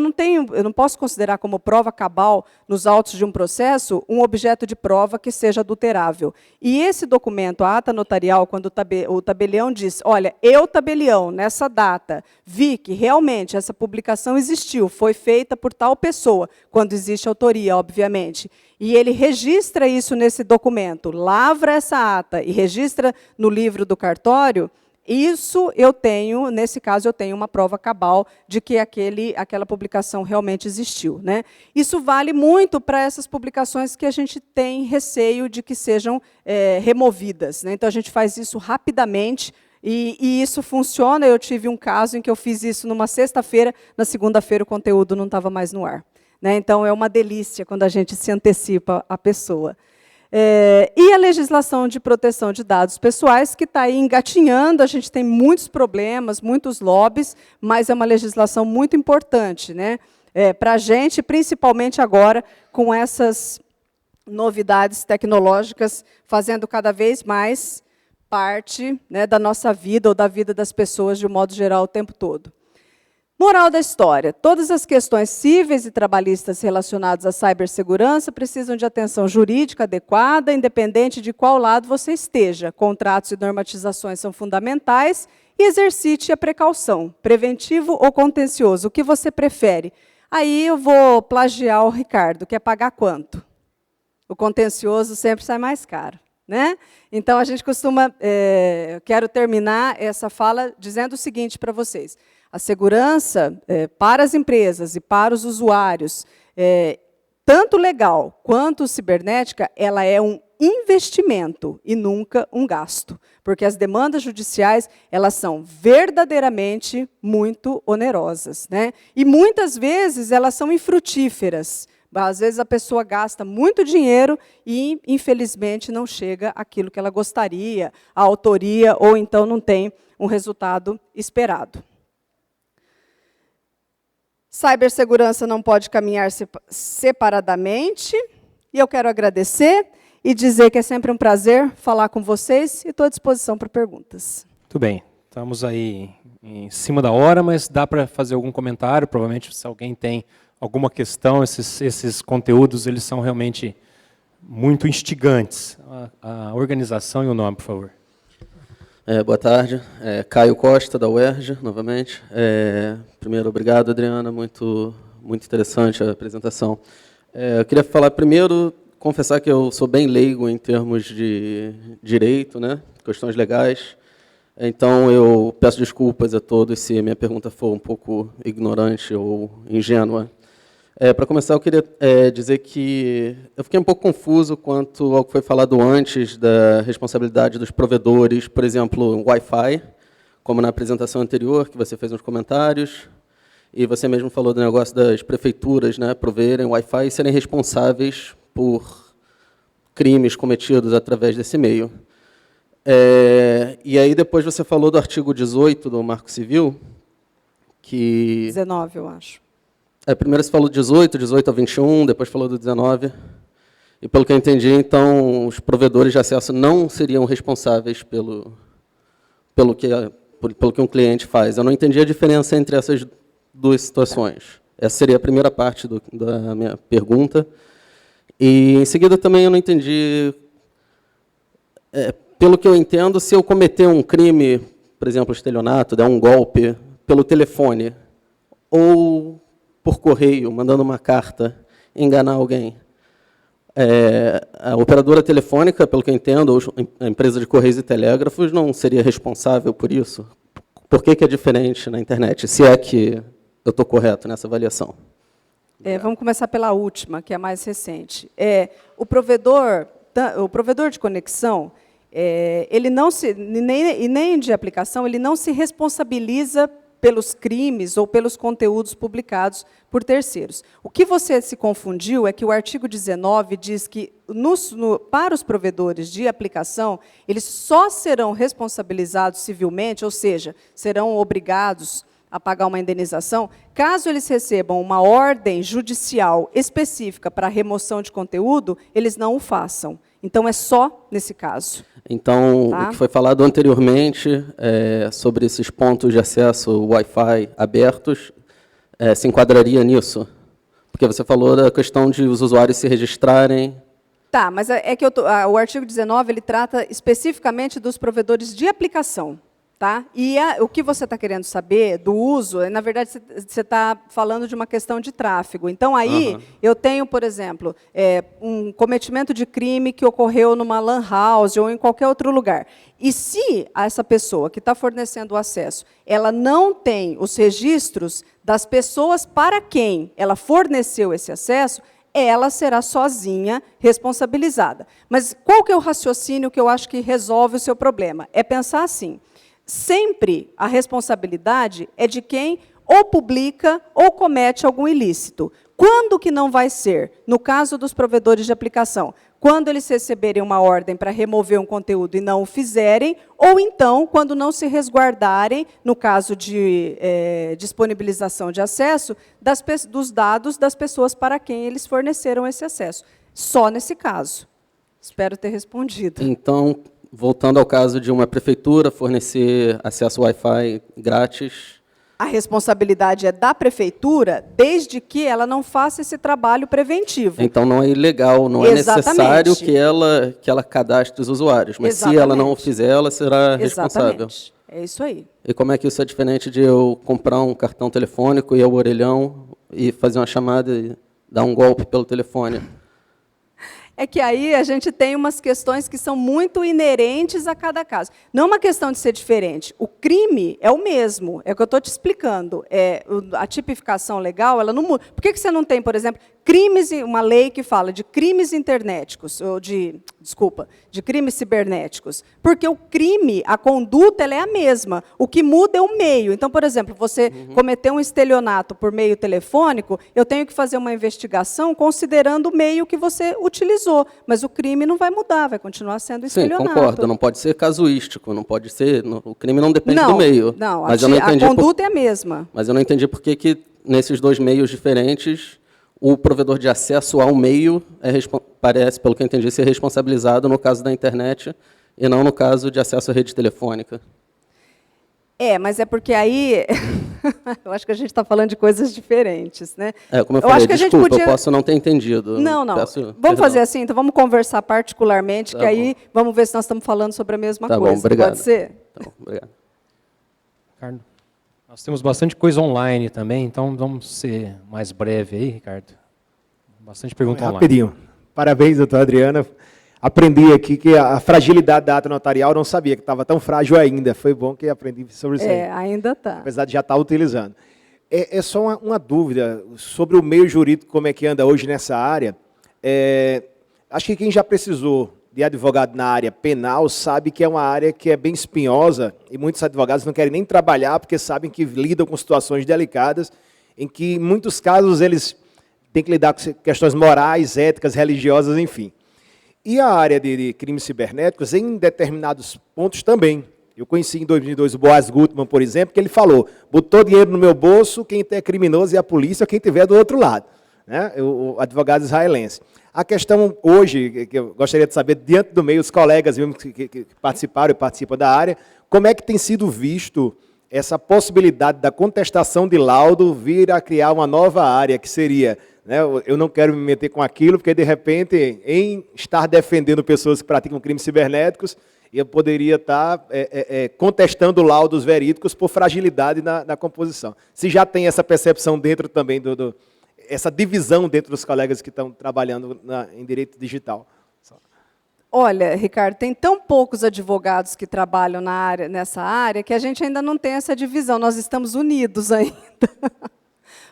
eu não posso considerar como prova cabal, nos autos de um processo, um objeto de prova que seja adulterável. E esse documento, a ata notarial, quando o tabelião diz, olha, eu, tabelião, nessa data, vi que realmente essa publicação existiu, foi feita por tal pessoa, quando existe autoria, obviamente, e ele registra isso nesse documento, lavra essa ata e registra no livro do cartório, isso eu tenho, nesse caso, eu tenho uma prova cabal de que aquela publicação realmente existiu. Né? Isso vale muito para essas publicações que a gente tem receio de que sejam removidas. Né? Então, a gente faz isso rapidamente, e isso funciona. Eu tive um caso em que eu fiz isso numa sexta-feira, na segunda-feira o conteúdo não estava mais no ar. Né? Então, é uma delícia quando a gente se antecipa à pessoa. E a legislação de proteção de dados pessoais, que está aí engatinhando, a gente tem muitos problemas, muitos lobbies, mas é uma legislação muito importante, né, para a gente, principalmente agora, com essas novidades tecnológicas, fazendo cada vez mais parte, né, da nossa vida ou da vida das pessoas, de um modo geral, o tempo todo. Moral da história, todas as questões cíveis e trabalhistas relacionadas à cibersegurança precisam de atenção jurídica adequada, independente de qual lado você esteja. Contratos e normatizações são fundamentais e exercite a precaução, preventivo ou contencioso, o que você prefere? Aí eu vou plagiar o Ricardo, quer pagar quanto? o contencioso sempre sai mais caro, né? Então, a gente costuma... eu quero terminar essa fala dizendo o seguinte para vocês. A segurança para as empresas e para os usuários, tanto legal quanto cibernética, ela é um investimento e nunca um gasto, porque as demandas judiciais elas são verdadeiramente muito onerosas, né? E muitas vezes elas são infrutíferas. Às vezes a pessoa gasta muito dinheiro e, infelizmente, não chega àquilo que ela gostaria, a autoria, ou então não tem um resultado esperado. Cibersegurança não pode caminhar separadamente, e eu quero agradecer e dizer que é sempre um prazer falar com vocês e estou à disposição para perguntas. Muito bem, estamos aí em cima da hora, mas dá para fazer algum comentário, provavelmente se alguém tem alguma questão, esses conteúdos eles são realmente muito instigantes. A organização e o nome, por favor. Boa tarde, Caio Costa, da UERJ, novamente. Primeiro, obrigado, Adriana, muito interessante a apresentação. Eu queria falar primeiro, confessar que eu sou bem leigo em termos de direito, né, questões legais, então eu peço desculpas a todos se a minha pergunta for um pouco ignorante ou ingênua. Para começar, eu queria dizer que eu fiquei um pouco confuso quanto ao que foi falado antes da responsabilidade dos provedores, por exemplo, Wi-Fi, como na apresentação anterior, que você fez uns comentários, e você mesmo falou do negócio das prefeituras, né, proverem Wi-Fi e serem responsáveis por crimes cometidos através desse meio. E aí depois você falou do artigo 18 do Marco Civil, que... 19, eu acho. Primeiro você falou 18 a 21, depois falou do 19. E, pelo que eu entendi, então, os provedores de acesso não seriam responsáveis pelo que um cliente faz. Eu não entendi a diferença entre essas duas situações. Essa seria a primeira parte da minha pergunta. E, em seguida, também eu não entendi... pelo que eu entendo, se eu cometer um crime, por exemplo, estelionato, der um golpe pelo telefone, ou por correio, mandando uma carta, enganar alguém. A operadora telefônica, pelo que eu entendo, ou a empresa de correios e telégrafos, não seria responsável por isso? Por que é diferente na internet, se é que eu estou correto nessa avaliação? Vamos começar pela última, que é a mais recente. O provedor de conexão, ele não se, nem de aplicação, ele não se responsabiliza pelos crimes ou pelos conteúdos publicados por terceiros. O que você se confundiu é que o artigo 19 diz que, para os provedores de aplicação, eles só serão responsabilizados civilmente, ou seja, serão obrigados a pagar uma indenização, caso eles recebam uma ordem judicial específica para remoção de conteúdo, eles não o façam. Então, é só nesse caso. Então, tá? O que foi falado anteriormente sobre esses pontos de acesso Wi-Fi abertos se enquadraria nisso? Porque você falou da questão de os usuários se registrarem. Tá, mas é que o artigo 19 ele trata especificamente dos provedores de aplicação. Tá? E o que você está querendo saber do uso, na verdade, você está falando de uma questão de tráfego. Então, aí, eu tenho, por exemplo, um cometimento de crime que ocorreu numa lan house ou em qualquer outro lugar. E se essa pessoa que está fornecendo o acesso, ela não tem os registros das pessoas para quem ela forneceu esse acesso, ela será sozinha responsabilizada. Mas qual que é o raciocínio que eu acho que resolve o seu problema? É pensar assim: sempre a responsabilidade é de quem ou publica ou comete algum ilícito. Quando que não vai ser? No caso dos provedores de aplicação, quando eles receberem uma ordem para remover um conteúdo e não o fizerem, ou então, quando não se resguardarem, no caso de disponibilização de acesso, dos dados das pessoas para quem eles forneceram esse acesso. Só nesse caso. Espero ter respondido. Então, voltando ao caso de uma prefeitura fornecer acesso Wi-Fi grátis. A responsabilidade é da prefeitura, desde que ela não faça esse trabalho preventivo. Então, não é ilegal, não é necessário que ela cadastre os usuários, mas se ela não o fizer, ela será responsável. É isso aí. E como é que isso é diferente de eu comprar um cartão telefônico, ir ao orelhão e fazer uma chamada e dar um golpe pelo telefone? É que aí a gente tem umas questões que são muito inerentes a cada caso. Não é uma questão de ser diferente. O crime é o mesmo, é o que eu estou te explicando. A tipificação legal, ela não muda. Por que você não tem, por exemplo, uma lei que fala de crimes internéticos, ou de crimes cibernéticos? Porque o crime, a conduta, ela é a mesma. O que muda é o meio. Então, por exemplo, você cometeu um estelionato por meio telefônico, eu tenho que fazer uma investigação considerando o meio que você utilizou. Mas o crime não vai mudar, vai continuar sendo estelionato. Sim, concordo. Não pode ser casuístico, não pode ser... O crime não depende do meio. Não, a conduta é a mesma. Mas eu não entendi por que nesses dois meios diferentes, o provedor de acesso ao meio parece, pelo que eu entendi, ser responsabilizado no caso da internet e não no caso de acesso à rede telefônica. Mas é porque aí... eu acho que a gente está falando de coisas diferentes, né? Como eu falei, acho que desculpa, eu posso não ter entendido. Não. Vamos fazer assim, então vamos conversar particularmente, que aí vamos ver se nós estamos falando sobre a mesma coisa. Bom, obrigado. Pode ser? Tá bom, obrigado. Ricardo, nós temos bastante coisa online também, então vamos ser mais breve aí, Ricardo. Bastante pergunta online. Rapidinho. Parabéns, doutora Adriana. Aprendi aqui que a fragilidade da ata notarial, eu não sabia que estava tão frágil ainda. Foi bom que aprendi sobre isso aí. Ainda está. Apesar de já estar utilizando. É só uma dúvida sobre o meio jurídico, como é que anda hoje nessa área. Acho que quem já precisou de advogado na área penal sabe que é uma área que é bem espinhosa e muitos advogados não querem nem trabalhar porque sabem que lidam com situações delicadas, em que, em muitos casos, eles têm que lidar com questões morais, éticas, religiosas, enfim. E a área de crimes cibernéticos, em determinados pontos também. Eu conheci em 2002 o Boaz Gutmann, por exemplo, que ele falou, botou dinheiro no meu bolso, quem é criminoso é a polícia, quem estiver do outro lado. Né? O advogado israelense. A questão hoje, que eu gostaria de saber, diante do meio, os colegas mesmo que participaram e participam da área, como é que tem sido visto essa possibilidade da contestação de laudo vir a criar uma nova área, que seria... Eu não quero me meter com aquilo, porque, de repente, em estar defendendo pessoas que praticam crimes cibernéticos, eu poderia estar contestando laudos verídicos por fragilidade na composição. Se já tem essa percepção dentro também, essa divisão dentro dos colegas que estão trabalhando em direito digital. Olha, Ricardo, tem tão poucos advogados que trabalham nessa área que a gente ainda não tem essa divisão. Nós estamos unidos ainda.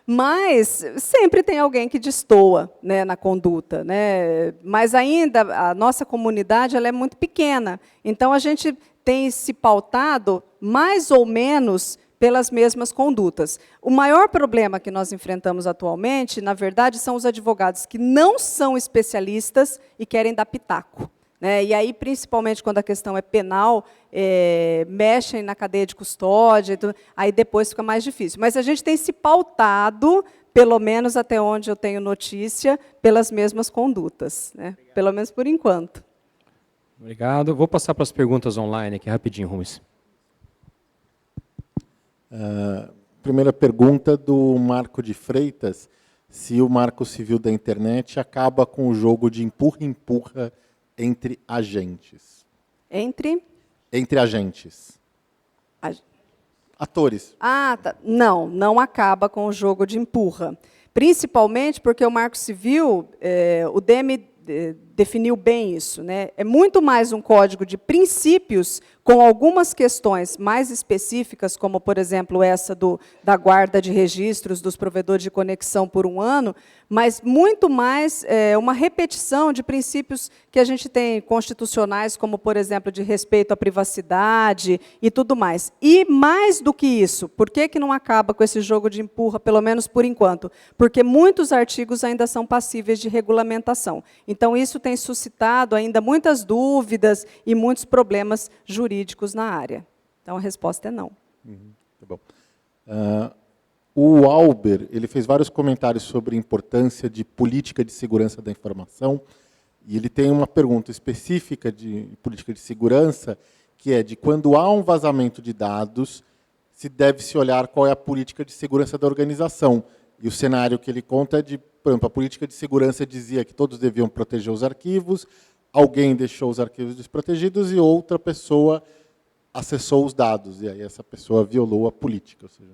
Mas sempre tem alguém que destoa, né, na conduta, né? Mas ainda a nossa comunidade ela é muito pequena, então a gente tem se pautado mais ou menos pelas mesmas condutas. O maior problema que nós enfrentamos atualmente, na verdade, são os advogados que não são especialistas e querem dar pitaco. E aí, principalmente quando a questão é penal, mexem na cadeia de custódia, aí depois fica mais difícil. Mas a gente tem se pautado, pelo menos até onde eu tenho notícia, pelas mesmas condutas, né? Pelo menos por enquanto. Obrigado. Vou passar para as perguntas online aqui, rapidinho, Ruiz. Primeira pergunta do Marco de Freitas, se o Marco Civil da Internet acaba com o jogo de empurra-empurra entre agentes. Entre agentes. Atores. Tá. Não acaba com o jogo de empurra. Principalmente porque o Marco Civil, o DM definiu bem isso, né? É muito mais um código de princípios com algumas questões mais específicas, como, por exemplo, essa da guarda de registros dos provedores de conexão por 1 ano, mas muito mais uma repetição de princípios que a gente tem constitucionais, como, por exemplo, de respeito à privacidade e tudo mais. E, mais do que isso, por que não acaba com esse jogo de empurra, pelo menos por enquanto? Porque muitos artigos ainda são passíveis de regulamentação. Então, isso tem suscitado ainda muitas dúvidas e muitos problemas jurídicos na área. Então, a resposta é não. Tá bom. O Alber, ele fez vários comentários sobre a importância de política de segurança da informação, e ele tem uma pergunta específica de política de segurança, que é de quando há um vazamento de dados, se deve-se olhar qual é a política de segurança da organização. E o cenário que ele conta é de, por exemplo, a política de segurança dizia que todos deviam proteger os arquivos, alguém deixou os arquivos desprotegidos e outra pessoa acessou os dados, e aí essa pessoa violou a política. Ou seja...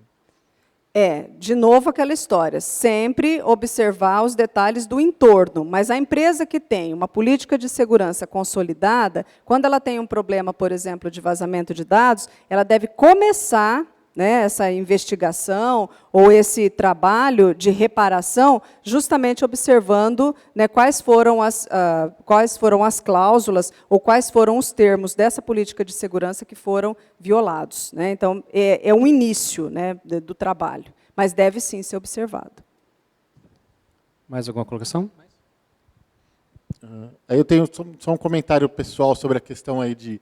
De novo aquela história, sempre observar os detalhes do entorno, mas a empresa que tem uma política de segurança consolidada, quando ela tem um problema, por exemplo, de vazamento de dados, ela deve começar, né, essa investigação ou esse trabalho de reparação, justamente observando, né, quais foram as cláusulas ou quais foram os termos dessa política de segurança que foram violados, né? Então, é um início, né, do trabalho, mas deve sim ser observado. Mais alguma colocação? Aí eu tenho só um comentário pessoal sobre a questão aí de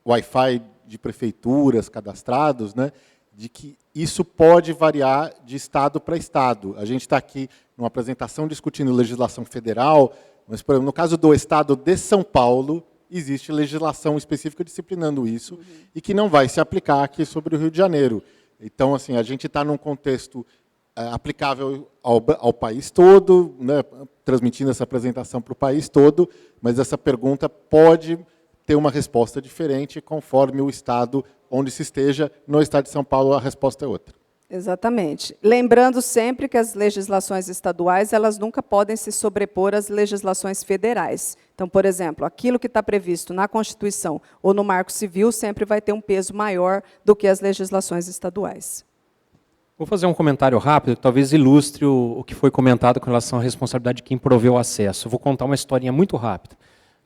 Wi-Fi de prefeituras cadastrados, né, de que isso pode variar de estado para estado. A gente está aqui numa apresentação discutindo legislação federal, mas, por exemplo, no caso do estado de São Paulo, existe legislação específica disciplinando isso e que não vai se aplicar aqui sobre o Rio de Janeiro. Então, assim, a gente está num contexto aplicável ao país todo, né, transmitindo essa apresentação para o país todo, mas essa pergunta pode ter uma resposta diferente conforme o estado onde se esteja. No estado de São Paulo, a resposta é outra. Exatamente. Lembrando sempre que as legislações estaduais, elas nunca podem se sobrepor às legislações federais. Então, por exemplo, aquilo que está previsto na Constituição ou no Marco Civil sempre vai ter um peso maior do que as legislações estaduais. Vou fazer um comentário rápido, que talvez ilustre o que foi comentado com relação à responsabilidade de quem proveu o acesso. Eu vou contar uma historinha muito rápida.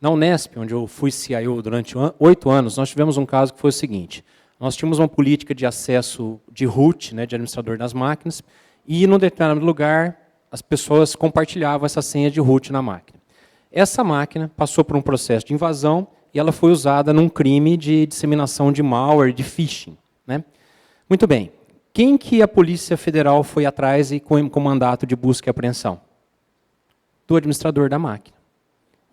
Na Unesp, onde eu fui CIO durante 8 anos, nós tivemos um caso que foi o seguinte. Nós tínhamos uma política de acesso de root, né, de administrador das máquinas, e, num determinado lugar, as pessoas compartilhavam essa senha de root na máquina. Essa máquina passou por um processo de invasão e ela foi usada num crime de disseminação de malware, de phishing, né? Muito bem. Quem que a Polícia Federal foi atrás e com mandato de busca e apreensão? Do administrador da máquina.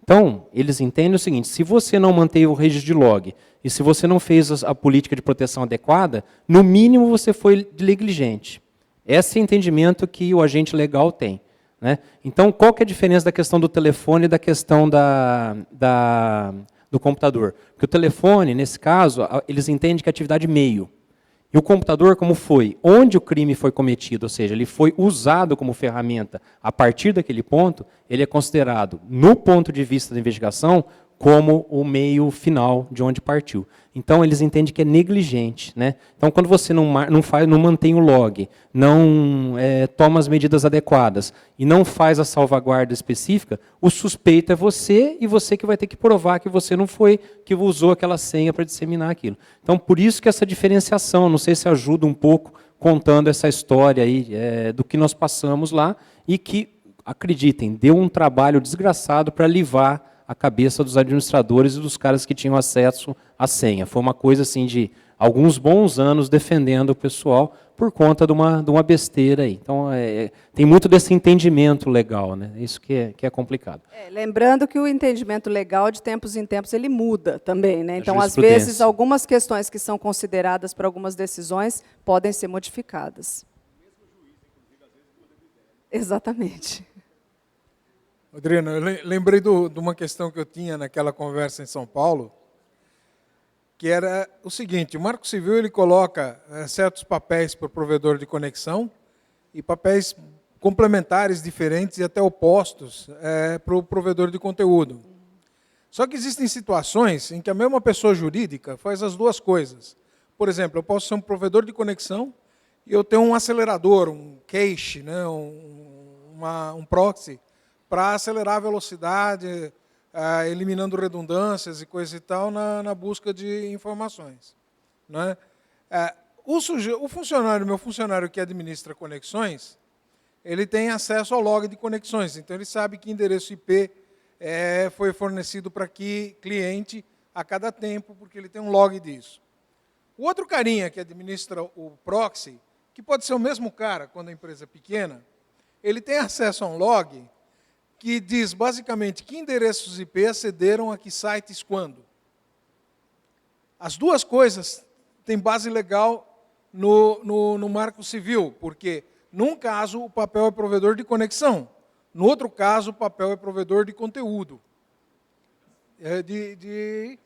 Então, eles entendem o seguinte, se você não manteve o registro de log e se você não fez a política de proteção adequada, no mínimo você foi negligente. Esse é o entendimento que o agente legal tem, né? Então, qual que é a diferença da questão do telefone e da questão do computador? Porque o telefone, nesse caso, eles entendem que é atividade meio. E o computador, como foi? Onde o crime foi cometido, ou seja, ele foi usado como ferramenta a partir daquele ponto, ele é considerado, no ponto de vista da investigação, como o meio final de onde partiu. Então, eles entendem que é negligente, né? Então, quando você não mantém o log, não toma as medidas adequadas e não faz a salvaguarda específica, o suspeito é você e você que vai ter que provar que você não foi, que usou aquela senha para disseminar aquilo. Então, por isso que essa diferenciação, não sei se ajuda um pouco contando essa história aí do que nós passamos lá e que, acreditem, deu um trabalho desgraçado para livrar a cabeça dos administradores e dos caras que tinham acesso à senha. Foi uma coisa assim de alguns bons anos defendendo o pessoal por conta de uma besteira aí. Então, tem muito desse entendimento legal, né? Isso que é complicado. Lembrando que o entendimento legal, de tempos em tempos, ele muda também, né? Então, às vezes, algumas questões que são consideradas para algumas decisões podem ser modificadas. Exatamente. Adriano, eu lembrei de uma questão que eu tinha naquela conversa em São Paulo, que era o seguinte, o Marco Civil ele coloca certos papéis para o provedor de conexão e papéis complementares diferentes e até opostos para o provedor de conteúdo. Só que existem situações em que a mesma pessoa jurídica faz as duas coisas. Por exemplo, eu posso ser um provedor de conexão e eu tenho um acelerador, um cache, né, um proxy, para acelerar a velocidade, eliminando redundâncias e coisa e tal, na busca de informações. Né? Meu funcionário que administra conexões, ele tem acesso ao log de conexões, então ele sabe que endereço IP foi fornecido para que cliente a cada tempo, porque ele tem um log disso. O outro carinha que administra o proxy, que pode ser o mesmo cara quando a empresa é pequena, ele tem acesso a um log que diz, basicamente, que endereços IP acederam a que sites quando. As duas coisas têm base legal no Marco Civil, porque, num caso, o papel é provedor de conexão, no outro caso, o papel é provedor de conteúdo, de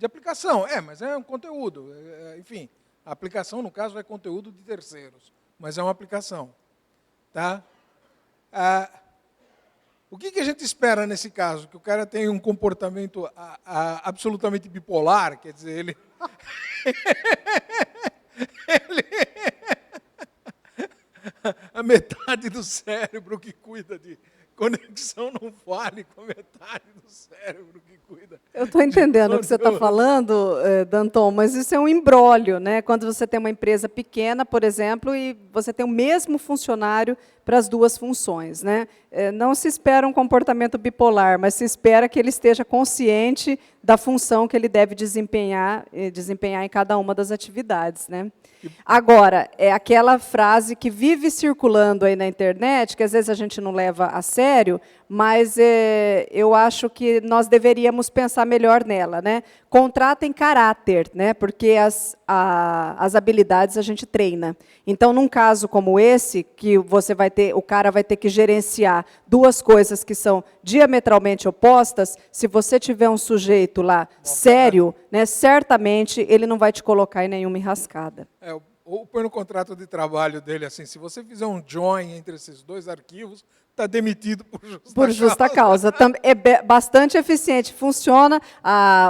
aplicação. Mas é um conteúdo, enfim, a aplicação, no caso, é conteúdo de terceiros, mas é uma aplicação. Tá? O que a gente espera nesse caso? Que o cara tenha um comportamento absolutamente bipolar, quer dizer, ele... a metade do cérebro que cuida de conexão não fale com a metade do cérebro que cuida. Eu estou entendendo o que você está falando, Danton, mas isso é um imbróglio, né? Quando você tem uma empresa pequena, por exemplo, e você tem o mesmo funcionário para as duas funções, né? Não se espera um comportamento bipolar, mas se espera que ele esteja consciente da função que ele deve desempenhar em cada uma das atividades, né? Agora, é aquela frase que vive circulando aí na internet, que às vezes a gente não leva a sério, mas eu acho que nós deveríamos pensar melhor nela, né? Contratem caráter, né? Porque as habilidades a gente treina. Então, num caso como esse, que o cara vai ter que gerenciar duas coisas que são diametralmente opostas, se você tiver um sujeito lá sério, né, certamente ele não vai te colocar em nenhuma enrascada. Ou põe no contrato de trabalho dele assim, se você fizer um join entre esses dois arquivos, está demitido por justa causa. É bastante eficiente, funciona,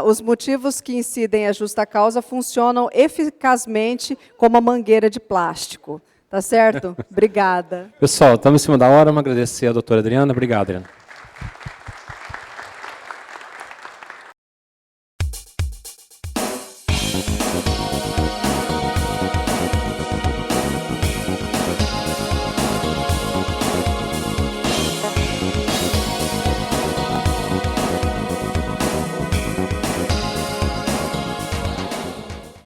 os motivos que incidem a justa causa funcionam eficazmente como a mangueira de plástico. Tá certo? Obrigada. Pessoal, estamos em cima da hora, vamos agradecer a doutora Adriana. Obrigado, Adriana.